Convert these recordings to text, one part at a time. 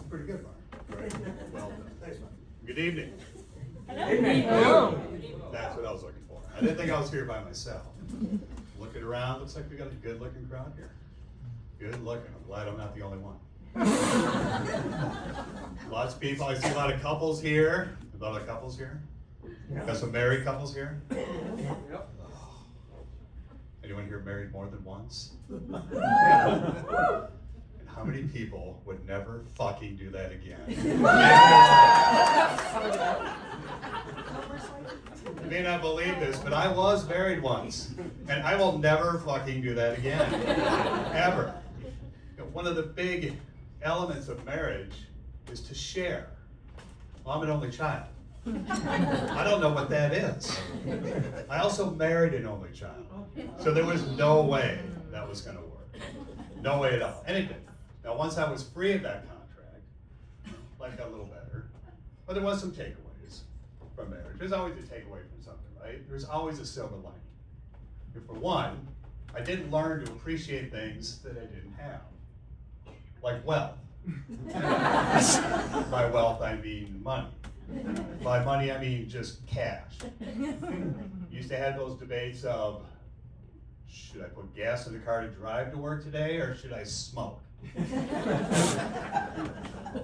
pretty good, Mark. Right. Well done. Thanks, Mark. Good evening. Hello. That's what I was looking for. I didn't think I was here by myself. Looking around, looks like we got a good looking crowd here. Good looking. I'm glad I'm not the only one. Lots of people. I see a lot of couples here. A lot of couples here. Got some married couples here. Yep. Anyone here married more than once? How many people would never fucking do that again? You may not believe this, but I was married once, and I will never fucking do that again, ever. You know, one of the big elements of marriage is to share. Well, I'm an only child. I don't know what that is. I also married an only child, so there was no way that was going to work. No way at all. And it didn't. Now, once I was free of that contract, life got a little better. But there was some takeaways from marriage. There's always a takeaway from something, right? There's always a silver lining. And for one, I didn't learn to appreciate things that I didn't have, like wealth. By wealth, I mean money. By money, I mean just cash. Used to have those debates of, should I put gas in the car to drive to work today, or should I smoke? If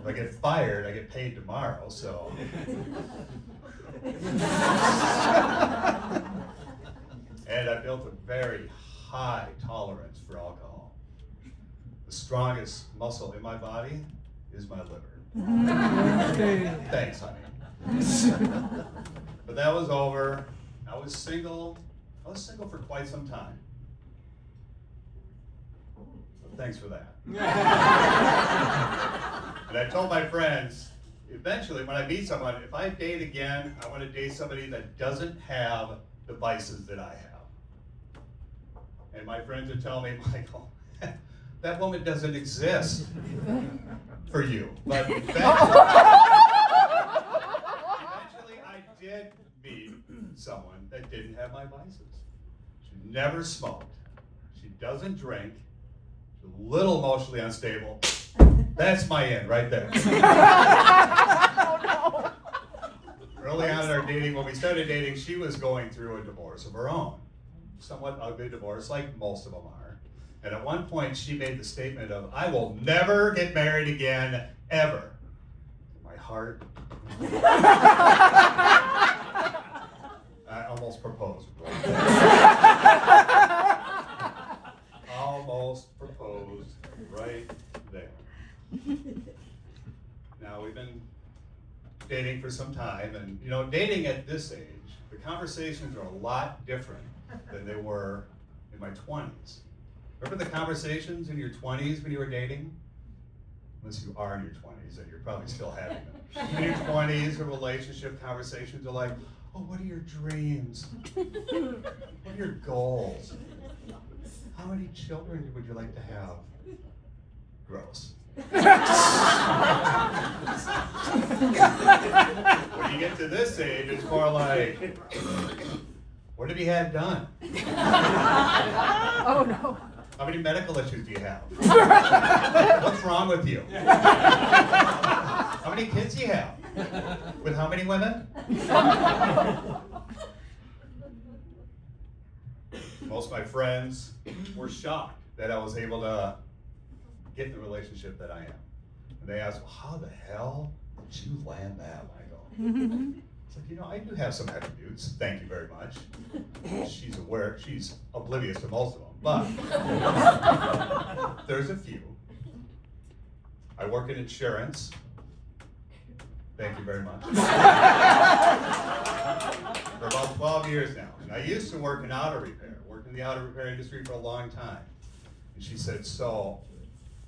I get fired, I get paid tomorrow, so. And I built a very high tolerance for alcohol. The strongest muscle in my body is my liver. Thanks, honey. But that was over. I was single. I was single for quite some time. Thanks for that. And I told my friends, eventually when I meet someone, if I date again, I want to date somebody that doesn't have the vices that I have. And my friends would tell me, Michael, that woman doesn't exist for you. But eventually I did meet someone that didn't have my vices. She never smoked. She doesn't drink. A little emotionally unstable. That's my end right there. Early on in our dating, when we started dating, she was going through a divorce of her own. Somewhat ugly divorce, like most of them are. And at one point, she made the statement of, I will never get married again, ever. My heart. I almost proposed. Almost proposed right there. Now, we've been dating for some time, and you know, dating at this age, the conversations are a lot different than they were in my 20s. Remember the conversations in your 20s when you were dating? Unless you are in your 20s, and you're probably still having them. In your 20s, the relationship conversations are like, oh, what are your dreams? What are your goals? How many children would you like to have? Gross. When you get to this age, it's more like, what have you had done? Oh no. How many medical issues do you have? What's wrong with you? How many kids do you have? With how many women? Most of my friends were shocked that I was able to get the relationship that I am. And they asked, well, how the hell did you land that, Michael? It's like, you know, I do have some attributes, thank you very much. She's aware, she's oblivious to most of them, but there's a few. I work in insurance. Thank you very much. For about 12 years now. And I used to work in auto repair, worked in the auto repair industry for a long time. And she said, so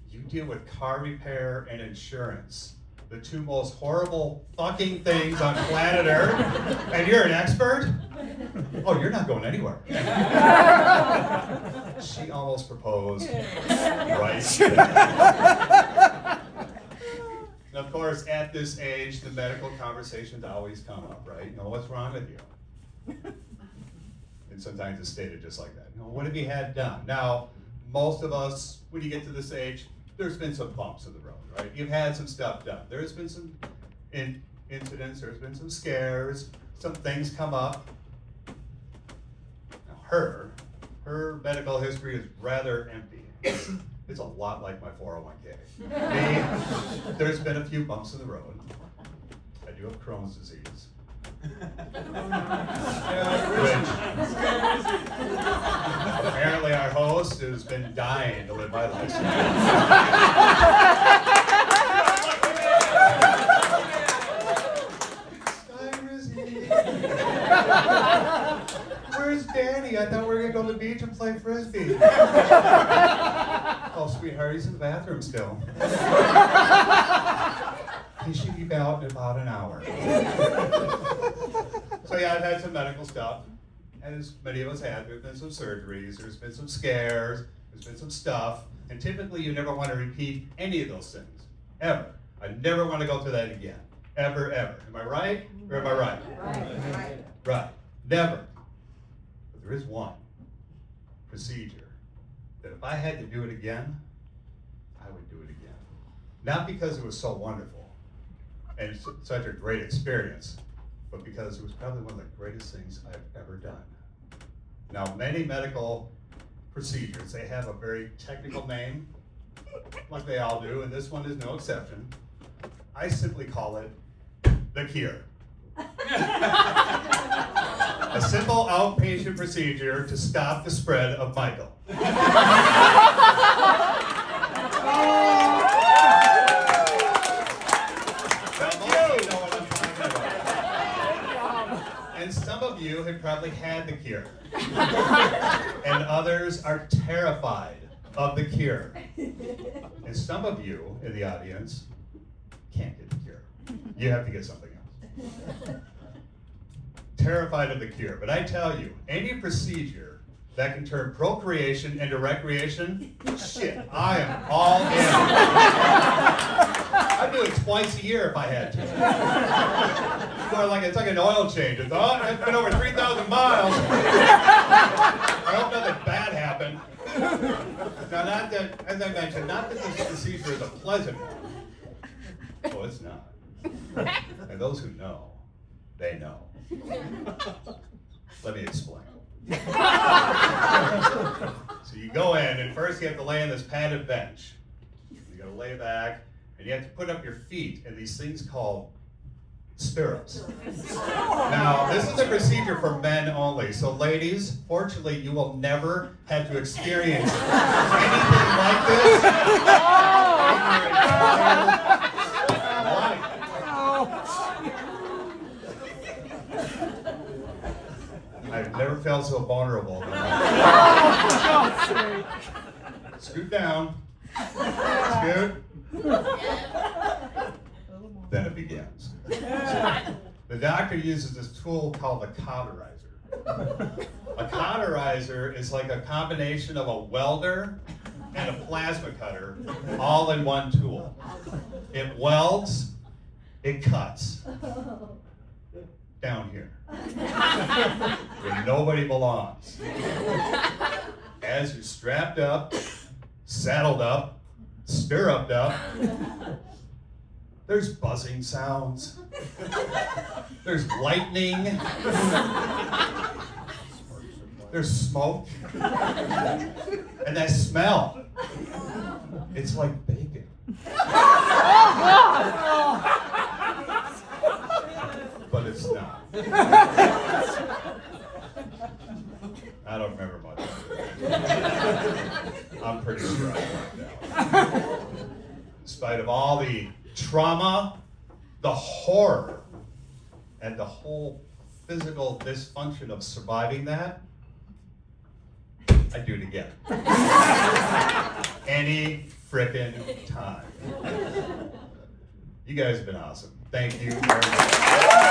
you deal with car repair and insurance, the two most horrible fucking things on planet Earth, and you're an expert? Oh, you're not going anywhere. She almost proposed right there. And of course, at this age, the medical conversations always come up, right? You know, what's wrong with you? And sometimes it's stated just like that. You know, what have you had done? Now, most of us, when you get to this age, there's been some bumps in the road, right? You've had some stuff done. There's been some incidents, there's been some scares, some things come up. Now her medical history is rather empty. It's a lot like my 401k. Me, there's been a few bumps in the road. I do have Crohn's disease. Which apparently our host has been dying to live my life. Where's Danny? I thought we were gonna go to the beach and play frisbee. Oh, sweetheart, he's in the bathroom still. He should be out in about an hour. So yeah, I've had some medical stuff, and as many of us have, there's been some surgeries, there's been some scares, there's been some stuff, and typically you never want to repeat any of those things, ever. I never want to go through that again, ever, ever. Am I right, or am I right? Right. Right, never. But there is one procedure that if I had to do it again, I would do it again. Not because it was so wonderful and such a great experience, but because it was probably one of the greatest things I've ever done. Now, many medical procedures, they have a very technical name, like they all do, and this one is no exception. I simply call it the cure. A simple outpatient procedure to stop the spread of Michael. And some of you have probably had the cure. And others are terrified of the cure. And some of you in the audience can't get the cure. You have to get something else. Terrified of the cure. But I tell you, any procedure that can turn procreation into recreation, shit, I am all in. I'd do it twice a year if I had to. It's like an oil change. It's been over 3,000 miles. I hope nothing bad happened. Now, not that, as I mentioned, not that this procedure is a pleasant one. Oh, it's not. And those who know, they know. Let me explain. So you go in, and first you have to lay on this padded bench. You gotta lay back, and you have to put up your feet in these things called stirrups. Now, this is a procedure for men only, so ladies, fortunately, you will never have to experience anything like this in your entire life. I've never felt so vulnerable. Scoot down. Scoot. Then it begins. The doctor uses this tool called a cauterizer. A cauterizer is like a combination of a welder and a plasma cutter all in one tool. It welds, it cuts. Down here. Where nobody belongs. As you're strapped up, saddled up, stirruped up, there's buzzing sounds. There's lightning. There's smoke. And that smell. It's like bacon. But it's not. I don't remember much. I'm pretty sure I blacked out. In spite of all the trauma, the horror, and the whole physical dysfunction of surviving that, I'd do it again. Any frickin' time. You guys have been awesome. Thank you very much.